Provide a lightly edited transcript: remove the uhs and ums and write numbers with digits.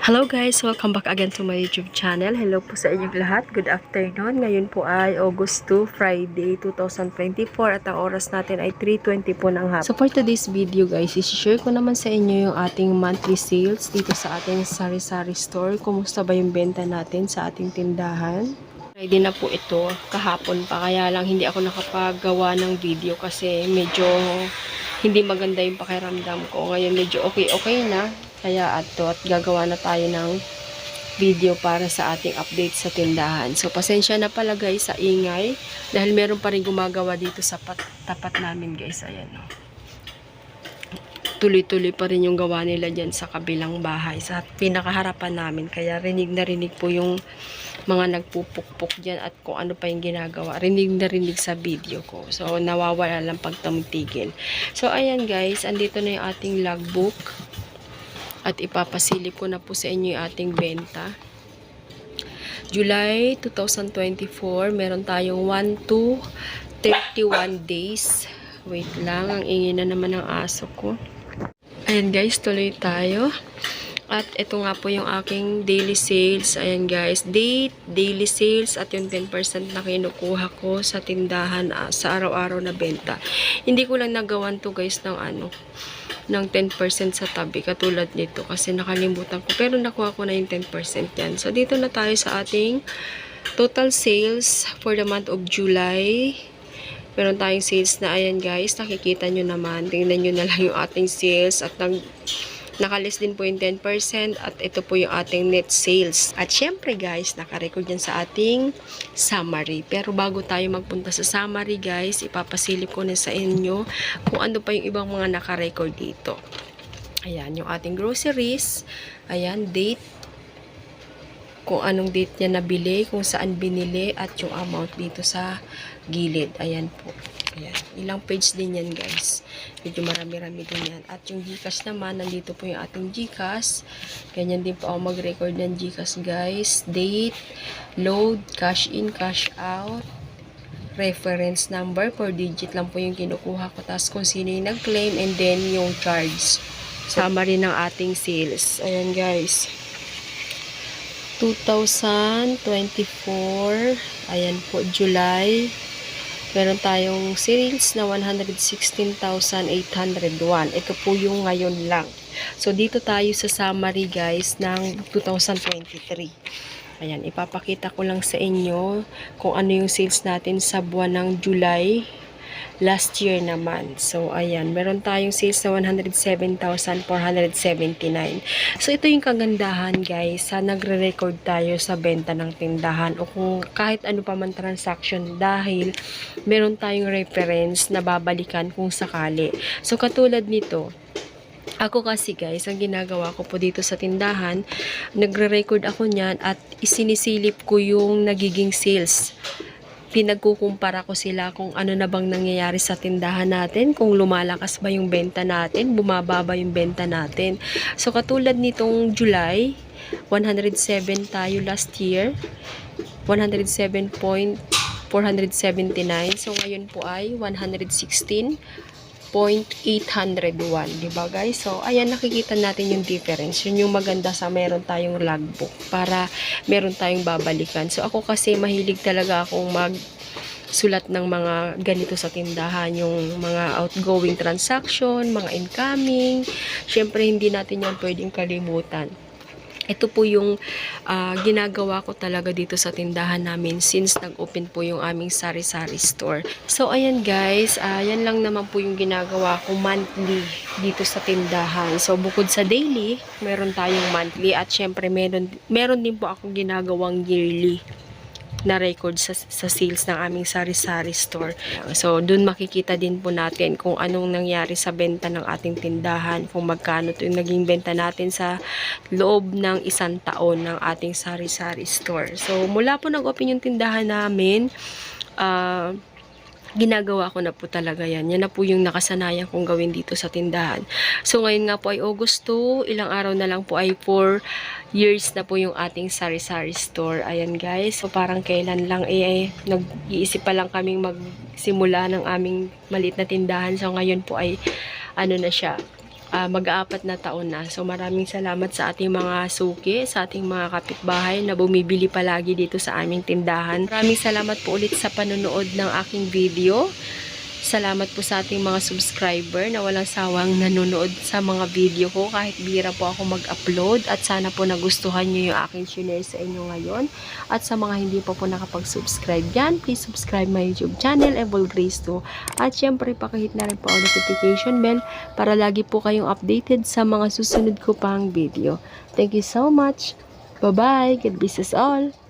Hello guys! Welcome back again to my YouTube channel. Hello po sa inyong lahat. Good afternoon. Ngayon po ay August 2, Friday 2024 at ang oras natin ay 3:20 po ng hapon. So for today's video guys, i-share ko naman sa inyo yung ating monthly sales dito sa ating sari-sari store. Kumusta ba yung benta natin sa ating tindahan? Ready na po ito kahapon pa, kaya lang hindi ako nakapagawa ng video kasi medyo hindi maganda yung pakiramdam ko. Ngayon medyo okay na. Kaya at gagawa na tayo ng video para sa ating update sa tindahan. So, pasensya na pala guys sa ingay. Dahil meron pa rin gumagawa dito sa tapat namin guys. Ayan o. Tuloy-tuloy pa rin yung gawa nila dyan sa kabilang bahay. Sa pinakaharapan namin. Kaya rinig na rinig po yung mga nagpupukpok dyan at kung ano pa yung ginagawa. Rinig na rinig sa video ko. So, nawawala lang pag tumitigil. So, ayan guys. Andito na yung ating logbook. At ipapasilip ko na po sa inyo yung ating benta. July 2024, meron tayong 1 to 31 days. Wait lang, ang ingay na naman ng aso ko. Ayan guys, tuloy tayo. At ito nga po yung aking daily sales. Ayan guys, date, daily sales at yung 10% na kinukuha ko sa tindahan sa araw-araw na benta. Hindi ko lang nagawan to guys ng 10% sa tabi katulad nito kasi nakalimutan ko, pero nakuha ko na yung 10% yan. So dito na tayo sa ating total sales for the month of July. Meron tayong sales na ayan guys, nakikita nyo naman, tingnan nyo na lang yung ating sales at nakalist din po yung 10% at ito po yung ating net sales. At syempre guys, nakarecord yan sa ating summary. Pero bago tayo magpunta sa summary guys, ipapasilip ko na sa inyo kung ano pa yung ibang mga nakarecord dito. Ayan, yung ating groceries. Ayan, date. Kung anong date niya nabili, kung saan binili, at yung amount dito sa gilid. Ayan po. Ayan. Ilang page din yan guys. Medyo marami-rami din yan. At yung Gcash naman, nandito po yung ating Gcash. Ganyan din po ako mag-record ng Gcash guys. Date, load, cash in, cash out, reference number, 4 digit lang po yung kinukuha ko. Tapos kung sino yung nag-claim and then yung charge. Summary ng ating sales. Ayan guys. 2024. Ayan po, July. Meron tayong sales na 116,801. Ito po yung ngayon lang. So, dito tayo sa summary guys ng 2023. Ayan, ipapakita ko lang sa inyo kung ano yung sales natin sa buwan ng July last year naman. So, ayan, meron tayong sales na 107,479. So, ito yung kagandahan guys sa nagre-record tayo sa benta ng tindahan o kung kahit ano pa man transaction dahil meron tayong reference na babalikan kung sakali. So, katulad nito, ako kasi guys, ang ginagawa ko po dito sa tindahan, nagre-record ako niyan at isinisilip ko yung nagiging sales. Pinagkukumpara ko sila kung ano na bang nangyayari sa tindahan natin, kung lumalakas ba yung benta natin, bumaba ba yung benta natin. So, katulad nitong July, 107 tayo last year, 107.479. So, ngayon po ay 116.801, diba guys? So, ayan, nakikita natin yung difference. Yun yung maganda sa meron tayong logbook para meron tayong babalikan. So, ako kasi mahilig talaga akong sulat ng mga ganito sa tindahan, yung mga outgoing transaction, mga incoming. Syempre, hindi natin yan pwedeng kalimutan. Ito po yung ginagawa ko talaga dito sa tindahan namin since nag-open po yung aming sari-sari store. So, ayan guys, yan lang naman po yung ginagawa ko monthly dito sa tindahan. So, bukod sa daily, meron tayong monthly at syempre meron din po akong ginagawang yearly na record sa sales ng aming sari-sari store. So, dun makikita din po natin kung anong nangyari sa benta ng ating tindahan, kung magkano ito yung naging benta natin sa loob ng isang taon ng ating sari-sari store. So, mula po nag-open yung tindahan namin, ginagawa ko na po talaga yan. Yan na po yung nakasanayan kong gawin dito sa tindahan. So, ngayon nga po ay August 2. Ilang araw na lang po ay 4 years na po yung ating sari-sari store. Ayan guys. So, parang kailan lang nag-iisip pa lang kaming magsimula ng aming maliit na tindahan. So, ngayon po ay ano na siya, mag-aapat na taon na. So maraming salamat sa ating mga suki, sa ating mga kapitbahay na bumibili palagi dito sa aming tindahan. Maraming salamat po ulit sa panonood ng aking video. Salamat po sa ating mga subscriber na walang sawang nanonood sa mga video ko kahit bihira po ako mag-upload, at sana po nagustuhan nyo yung aking share sa inyo ngayon. At sa mga hindi pa po nakapag-subscribe yan, please subscribe my YouTube channel, Evil Grace 2. At syempre pakihit na rin po ang notification bell para lagi po kayong updated sa mga susunod ko pang video. Thank you so much. Bye-bye. God bless us all.